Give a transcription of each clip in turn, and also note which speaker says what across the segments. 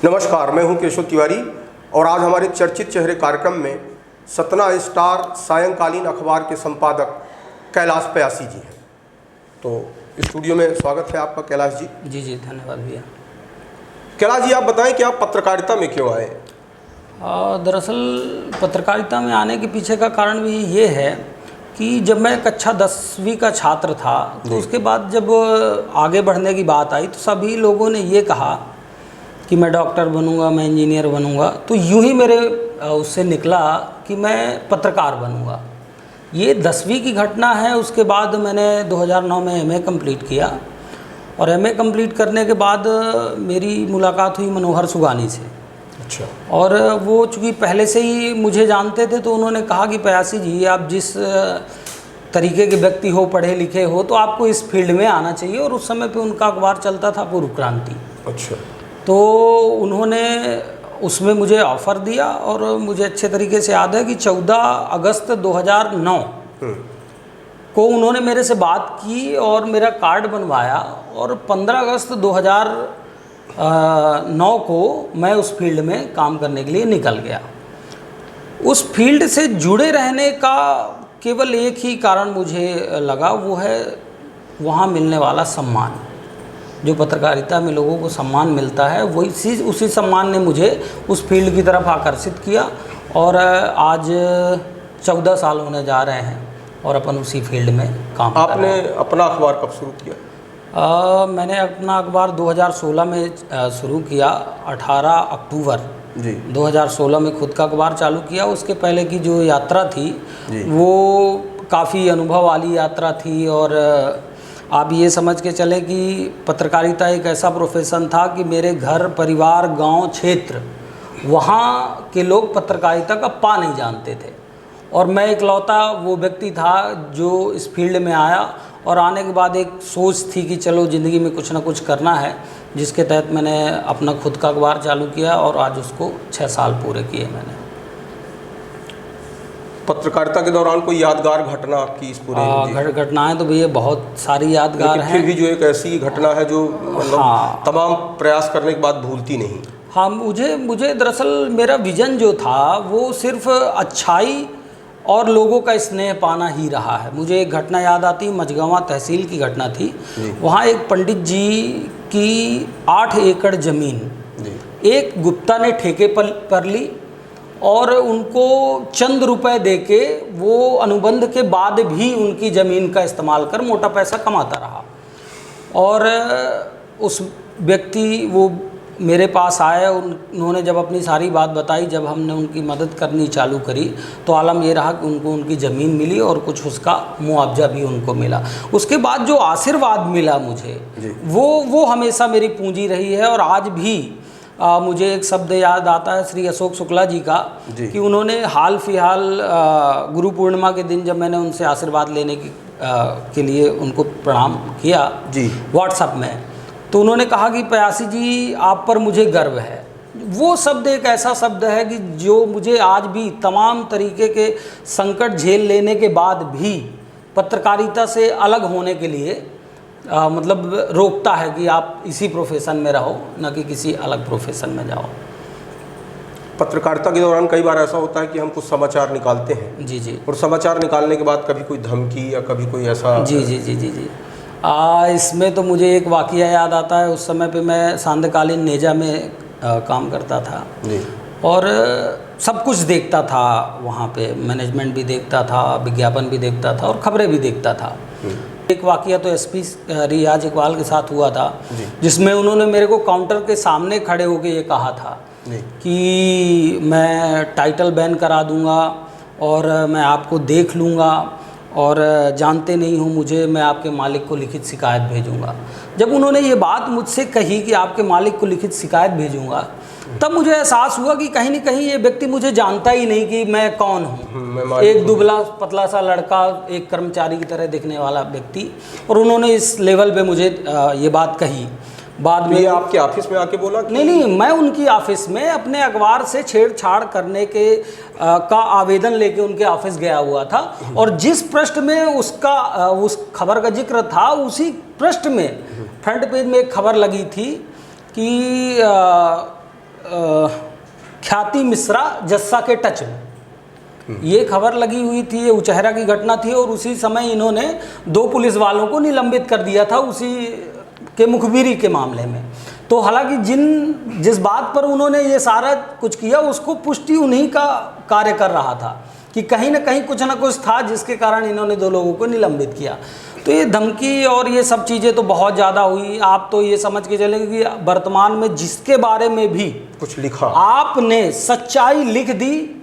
Speaker 1: नमस्कार, मैं हूं केशव तिवारी और आज हमारे चर्चित चेहरे कार्यक्रम में सतना स्टार सायंकालीन अखबार के संपादक कैलाश प्यासी जी हैं। तो स्टूडियो में स्वागत है आपका कैलाश जी।
Speaker 2: जी जी, धन्यवाद भैया।
Speaker 1: कैलाश जी, आप बताएं कि आप पत्रकारिता में क्यों आए?
Speaker 2: दरअसल पत्रकारिता में आने के पीछे का कारण भी ये है कि जब मैं कक्षा 10वीं का छात्र था तो उसके बाद जब आगे बढ़ने की बात आई तो सभी लोगों ने ये कहा कि मैं डॉक्टर बनूंगा, मैं इंजीनियर बनूंगा। तो यूं ही मेरे उससे निकला कि मैं पत्रकार बनूंगा। ये 10वीं की घटना है। उसके बाद मैंने 2009 में एमए कंप्लीट किया और एमए कंप्लीट करने के बाद मेरी मुलाकात हुई मनोहर सुगानी से।
Speaker 1: अच्छा।
Speaker 2: और वो चूँकि पहले से ही मुझे जानते थे तो उन्होंने कहा कि प्यासी जी, आप जिस तरीके के व्यक्ति हो, पढ़े लिखे हो, तो आपको इस फील्ड में आना चाहिए। और उस समय पे उनका अखबार चलता था पूर्व क्रांति।
Speaker 1: अच्छा।
Speaker 2: तो उन्होंने उसमें मुझे ऑफ़र दिया और मुझे अच्छे तरीके से याद है कि 14 अगस्त 2009 को उन्होंने मेरे से बात की और मेरा कार्ड बनवाया और 15 अगस्त 2009 को मैं उस फील्ड में काम करने के लिए निकल गया। उस फील्ड से जुड़े रहने का केवल एक ही कारण मुझे लगा, वो है वहाँ मिलने वाला सम्मान। जो पत्रकारिता में लोगों को सम्मान मिलता है वही उसी सम्मान ने मुझे उस फील्ड की तरफ आकर्षित किया। और आज 14 साल होने जा रहे हैं और अपन उसी फील्ड में काम कर रहे हैं।
Speaker 1: आपने अपना अखबार कब शुरू किया?
Speaker 2: मैंने अपना अखबार 2016 में शुरू किया। 18 अक्टूबर
Speaker 1: जी
Speaker 2: 2016 में खुद का अखबार चालू किया। उसके पहले की जो यात्रा थी वो काफ़ी अनुभव वाली यात्रा थी। और आप ये समझ के चले कि पत्रकारिता एक ऐसा प्रोफेशन था कि मेरे घर परिवार, गांव, क्षेत्र, वहाँ के लोग पत्रकारिता का पा नहीं जानते थे। और मैं इकलौता वो व्यक्ति था जो इस फील्ड में आया और आने के बाद एक सोच थी कि चलो ज़िंदगी में कुछ ना कुछ करना है, जिसके तहत मैंने अपना खुद का अखबार चालू किया और आज उसको 6 साल पूरे किए मैंने।
Speaker 1: पत्रकारिता के दौरान कोई यादगार घटना आपकी इस पूरे?
Speaker 2: घटनाएं तो भैया बहुत सारी यादगार हैं।
Speaker 1: फिर भी जो एक ऐसी घटना है जो मतलब तमाम प्रयास करने के बाद भूलती नहीं।
Speaker 2: हाँ, मुझे दरअसल मेरा विज़न जो था वो सिर्फ अच्छाई और लोगों का स्नेह पाना ही रहा है। मुझे एक घटना याद आती, मझगवां तहसील की घटना थी। वहाँ एक पंडित जी की 8 एकड़ ज़मीन एक गुप्ता ने ठेके पर ली और उनको चंद रुपए देके वो अनुबंध के बाद भी उनकी ज़मीन का इस्तेमाल कर मोटा पैसा कमाता रहा। और उस व्यक्ति वो मेरे पास आए, उन्होंने जब अपनी सारी बात बताई, जब हमने उनकी मदद करनी चालू करी तो आलम ये रहा कि उनको उनकी ज़मीन मिली और कुछ उसका मुआवजा भी उनको मिला। उसके बाद जो आशीर्वाद मिला मुझे वो हमेशा मेरी पूंजी रही है। और आज भी मुझे एक शब्द याद आता है श्री अशोक शुक्ला जी का कि उन्होंने हाल फिलहाल गुरु पूर्णिमा के दिन जब मैंने उनसे आशीर्वाद लेने के लिए उनको प्रणाम किया व्हाट्सएप में, तो उन्होंने कहा कि प्यासी जी, आप पर मुझे गर्व है। वो शब्द एक ऐसा शब्द है कि जो मुझे आज भी तमाम तरीके के संकट झेल लेने के बाद भी पत्रकारिता से अलग होने के लिए मतलब रोकता है कि आप इसी प्रोफेशन में रहो, न कि किसी अलग प्रोफेशन में जाओ।
Speaker 1: पत्रकारिता के दौरान कई बार ऐसा होता है कि हम कुछ समाचार निकालते हैं।
Speaker 2: जी।
Speaker 1: और समाचार निकालने के बाद कभी कोई धमकी या कभी कोई ऐसा?
Speaker 2: जी। इसमें तो मुझे एक वाक़या याद आता है। उस समय पे मैं सांध्यकालीन नेजा में काम करता था और सब कुछ देखता था। वहाँ पे मैनेजमेंट भी देखता था, विज्ञापन भी देखता था और खबरें भी देखता था। एक वाक़या तो एसपी रियाज इकबाल के साथ हुआ था, जिसमें उन्होंने मेरे को काउंटर के सामने खड़े होकर ये कहा था कि मैं टाइटल बैन करा दूंगा और मैं आपको देख लूँगा और जानते नहीं हो मुझे, मैं आपके मालिक को लिखित शिकायत भेजूंगा। जब उन्होंने ये बात मुझसे कही कि आपके मालिक को लिखित शिकायत भेजूंगा, तब मुझे एहसास हुआ कि कहीं न कहीं ये व्यक्ति मुझे जानता ही नहीं कि मैं कौन हूँ। एक दुबला पतला सा लड़का, एक कर्मचारी की तरह दिखने वाला व्यक्ति, और उन्होंने इस लेवल पे मुझे ये बात कही। बाद में
Speaker 1: ये आपके ऑफिस में आके बोला कि?
Speaker 2: नहीं, मैं उनकी ऑफिस में अपने अखबार से छेड़छाड़ करने के का आवेदन लेके उनके ऑफिस गया हुआ था। और जिस पृष्ठ में उसका उस खबर का जिक्र था, उसी पृष्ठ में फ्रंट पेज में एक खबर लगी थी कि ख्याति मिश्रा जस्सा के टच में, ये खबर लगी हुई थी, ये उचहरा की घटना थी और उसी समय इन्होंने 2 पुलिस वालों को निलंबित कर दिया था उसी के मुखबिरी के मामले में। तो हालांकि जिस बात पर उन्होंने ये सारा कुछ किया उसको पुष्टि उन्हीं का कार्य कर रहा था कि कहीं ना कहीं कुछ ना कुछ था जिसके कारण इन्होंने 2 लोगों को निलंबित किया। तो ये धमकी और ये सब चीज़ें तो बहुत ज़्यादा हुई। आप तो ये समझ के चलेंगे कि वर्तमान में जिसके बारे में भी
Speaker 1: कुछ लिखा
Speaker 2: आपने सच्चाई लिख दी,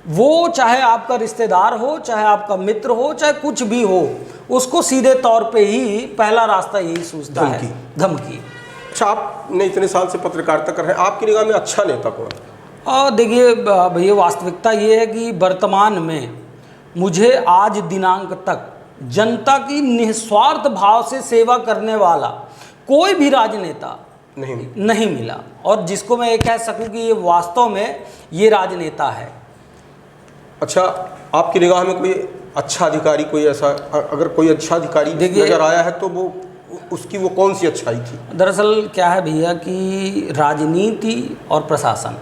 Speaker 2: वो चाहे आपका रिश्तेदार हो, चाहे आपका मित्र हो, चाहे कुछ भी हो, उसको सीधे तौर पे ही पहला रास्ता यही सूझता है, धमकी।
Speaker 1: अच्छा, आपने इतने साल से पत्रकारिता कर रहे हैं, आपकी निगाह में अच्छा नेता कौन है?
Speaker 2: देखिए भैया, वास्तविकता ये है कि वर्तमान में मुझे आज दिनांक तक जनता की निस्वार्थ भाव से सेवा करने वाला कोई भी राजनेता नहीं मिला, और जिसको मैं ये कह सकूं कि ये वास्तव में ये राजनेता है।
Speaker 1: अच्छा, आपकी निगाह में कोई अच्छा अधिकारी, कोई ऐसा, अगर कोई अच्छा अधिकारी नजर आया है तो वो उसकी वो कौन सी अच्छाई थी?
Speaker 2: दरअसल क्या है भैया कि राजनीति और प्रशासन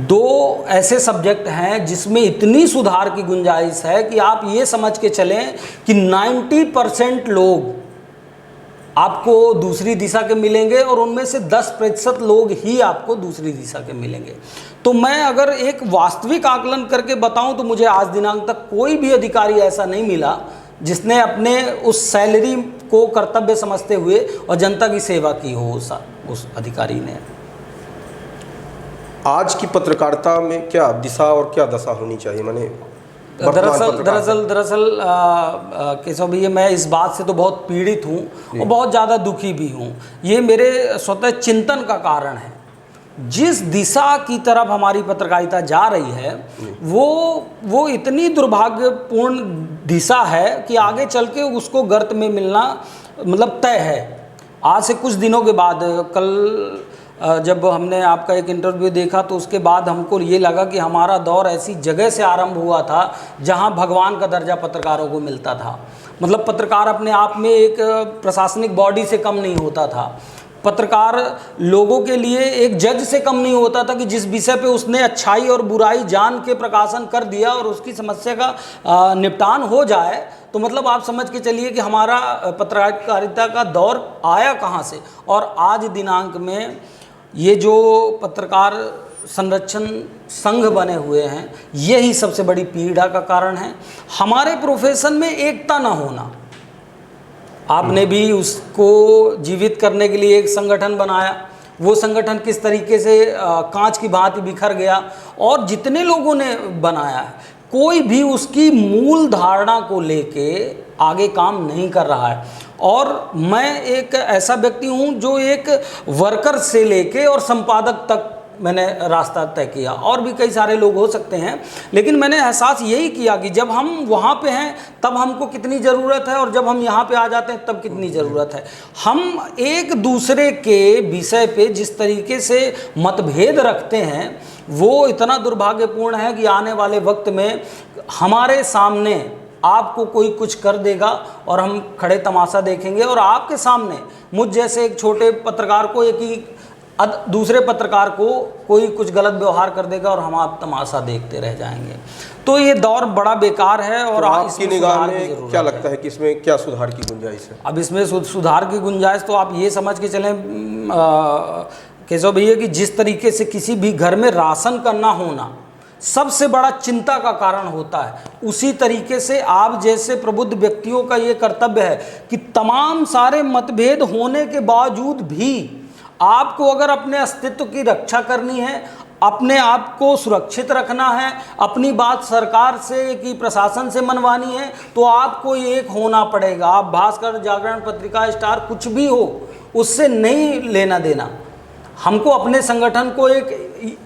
Speaker 2: 2 ऐसे सब्जेक्ट हैं जिसमें इतनी सुधार की गुंजाइश है कि आप ये समझ के चलें कि 90% लोग आपको दूसरी दिशा के मिलेंगे और उनमें से 10% लोग ही आपको दूसरी दिशा के मिलेंगे। तो मैं अगर एक वास्तविक आकलन करके बताऊं तो मुझे आज दिनांक तक कोई भी अधिकारी ऐसा नहीं मिला जिसने अपने उस सैलरी को कर्तव्य समझते हुए और जनता की सेवा की हो उस अधिकारी ने।
Speaker 1: आज की पत्रकारिता में क्या दिशा और क्या दशा होनी चाहिए? मैंने
Speaker 2: दरअसल केशव भैया, मैं इस बात से तो बहुत पीड़ित हूँ और बहुत ज़्यादा दुखी भी हूँ। ये मेरे स्वतः चिंतन का कारण है। जिस दिशा की तरफ हमारी पत्रकारिता जा रही है वो इतनी दुर्भाग्यपूर्ण दिशा है कि आगे चल के उसको गर्त में मिलना मतलब तय है। आज से कुछ दिनों के बाद, कल जब हमने आपका एक इंटरव्यू देखा तो उसके बाद हमको ये लगा कि हमारा दौर ऐसी जगह से आरंभ हुआ था जहां भगवान का दर्जा पत्रकारों को मिलता था। मतलब पत्रकार अपने आप में एक प्रशासनिक बॉडी से कम नहीं होता था। पत्रकार लोगों के लिए एक जज से कम नहीं होता था कि जिस विषय पे उसने अच्छाई और बुराई जान के प्रकाशन कर दिया और उसकी समस्या का निपटान हो जाए, तो मतलब आप समझ के चलिए कि हमारा पत्रकारिता का दौर आया कहाँ से। और आज दिनांक में ये जो पत्रकार संरक्षण संघ बने हुए हैं, यही सबसे बड़ी पीड़ा का कारण है। हमारे प्रोफेशन में एकता ना होना। आपने भी उसको जीवित करने के लिए एक संगठन बनाया, वो संगठन किस तरीके से कांच की भांति बिखर गया, और जितने लोगों ने बनाया है कोई भी उसकी मूल धारणा को लेके आगे काम नहीं कर रहा है। और मैं एक ऐसा व्यक्ति हूँ जो एक वर्कर से लेके और संपादक तक मैंने रास्ता तय किया, और भी कई सारे लोग हो सकते हैं, लेकिन मैंने एहसास यही किया कि जब हम वहाँ पे हैं तब हमको कितनी ज़रूरत है और जब हम यहाँ पे आ जाते हैं तब कितनी ज़रूरत है। हम एक दूसरे के विषय पे जिस तरीके से मतभेद रखते हैं वो इतना दुर्भाग्यपूर्ण है कि आने वाले वक्त में हमारे सामने आपको कोई कुछ कर देगा और हम खड़े तमाशा देखेंगे, और आपके सामने मुझ जैसे एक छोटे पत्रकार को दूसरे पत्रकार को कोई कुछ गलत व्यवहार कर देगा और हम आप तमाशा देखते रह जाएंगे। तो ये दौर बड़ा बेकार है। और
Speaker 1: तो आपकी निगाह में क्या लगता है कि इसमें क्या सुधार की गुंजाइश है?
Speaker 2: अब इसमें सुधार की गुंजाइश तो आप ये समझ के चलें केशव भैया कि जिस तरीके से किसी भी घर में राशन का ना होना सबसे बड़ा चिंता का कारण होता है, उसी तरीके से आप जैसे प्रबुद्ध व्यक्तियों का ये कर्तव्य है कि तमाम सारे मतभेद होने के बावजूद भी आपको अगर अपने अस्तित्व की रक्षा करनी है, अपने आप को सुरक्षित रखना है, अपनी बात सरकार से कि प्रशासन से मनवानी है, तो आपको एक होना पड़ेगा। आप भास्कर, जागरण, पत्रिका, स्टार कुछ भी हो, उससे नहीं लेना देना। हमको अपने संगठन को एक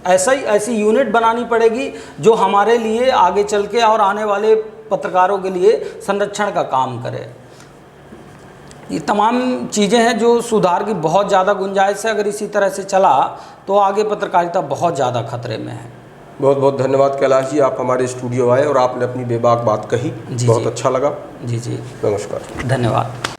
Speaker 2: ऐसी यूनिट बनानी पड़ेगी जो हमारे लिए आगे चल के और आने वाले पत्रकारों के लिए संरक्षण का काम करे। ये तमाम चीज़ें हैं जो सुधार की बहुत ज़्यादा गुंजाइश है। अगर इसी तरह से चला तो आगे पत्रकारिता बहुत ज़्यादा खतरे में है।
Speaker 1: बहुत बहुत धन्यवाद कैलाश जी, आप हमारे स्टूडियो आए और आपने अपनी बेबाक बात कही। बहुत अच्छा लगा।
Speaker 2: जी,
Speaker 1: नमस्कार।
Speaker 2: धन्यवाद।